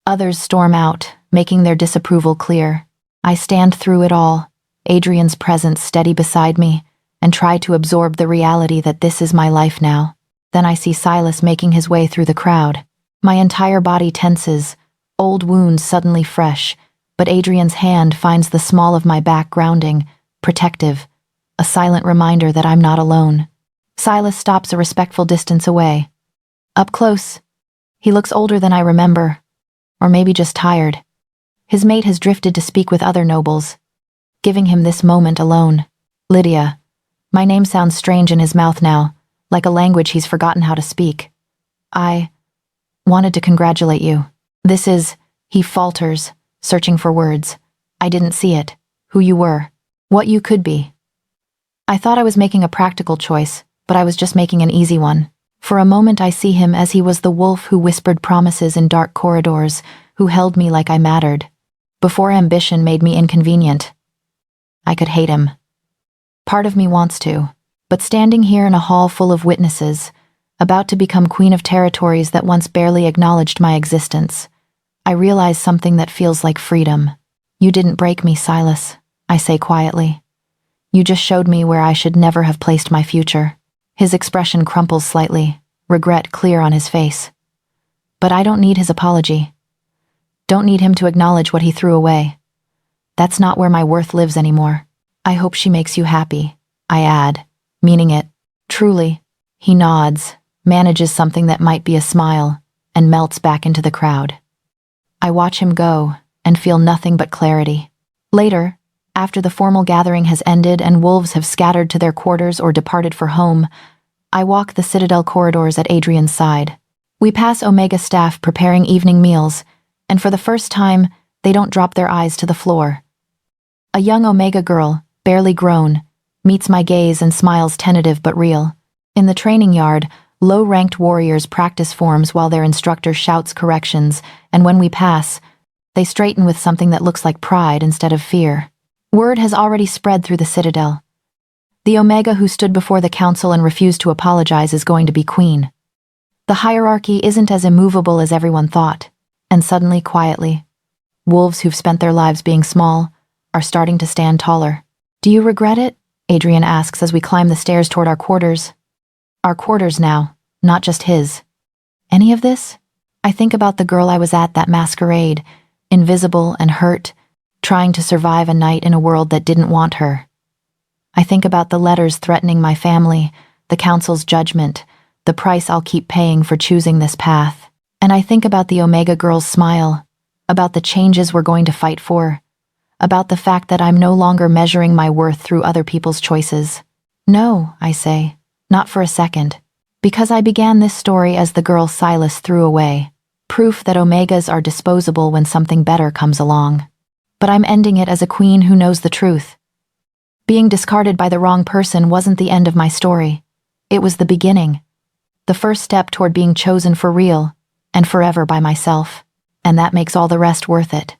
Others storm out, making their disapproval clear. I stand through it all, Adrian's presence steady beside me, and try to absorb the reality that this is my life now. Then I see Silas making his way through the crowd. My entire body tenses, old wounds suddenly fresh, but Adrian's hand finds the small of my back grounding, protective, a silent reminder that I'm not alone. Silas stops a respectful distance away. Up close, he looks older than I remember, or maybe just tired. His mate has drifted to speak with other nobles, giving him this moment alone. Lydia. My name sounds strange in his mouth now, like a language he's forgotten how to speak. I wanted to congratulate you. This is, he falters, searching for words. I didn't see it, who you were, what you could be. I thought I was making a practical choice, but I was just making an easy one. For a moment I see him as he was the wolf who whispered promises in dark corridors, who held me like I mattered. Before ambition made me inconvenient. I could hate him. Part of me wants to, but standing here in a hall full of witnesses, about to become queen of territories that once barely acknowledged my existence, I realize something that feels like freedom. You didn't break me, Silas, I say quietly. You just showed me where I should never have placed my future. His expression crumples slightly, regret clear on his face. But I don't need his apology. Don't need him to acknowledge what he threw away. That's not where my worth lives anymore. I hope she makes you happy, I add, meaning it. Truly. He nods, manages something that might be a smile, and melts back into the crowd. I watch him go, and feel nothing but clarity. Later, after the formal gathering has ended and wolves have scattered to their quarters or departed for home, I walk the citadel corridors at Adrian's side. We pass Omega staff preparing evening meals, and for the first time, they don't drop their eyes to the floor. A young Omega girl, barely grown, meets my gaze and smiles tentative but real. In the training yard, low-ranked warriors practice forms while their instructor shouts corrections, and when we pass, they straighten with something that looks like pride instead of fear. Word has already spread through the citadel. The Omega who stood before the council and refused to apologize is going to be queen. The hierarchy isn't as immovable as everyone thought, and suddenly, quietly, wolves who've spent their lives being small are starting to stand taller. Do you regret it? Adrian asks as we climb the stairs toward our quarters. Our quarters now, not just his. Any of this? I think about the girl I was at that masquerade, invisible and hurt, trying to survive a night in a world that didn't want her. I think about the letters threatening my family, the council's judgment, the price I'll keep paying for choosing this path. And I think about the Omega girl's smile, about the changes we're going to fight for, about the fact that I'm no longer measuring my worth through other people's choices. No, I say, not for a second, because I began this story as the girl Silas threw away, proof that Omegas are disposable when something better comes along. But I'm ending it as a queen who knows the truth. Being discarded by the wrong person wasn't the end of my story. It was the beginning. The first step toward being chosen for real, and forever by myself. And that makes all the rest worth it.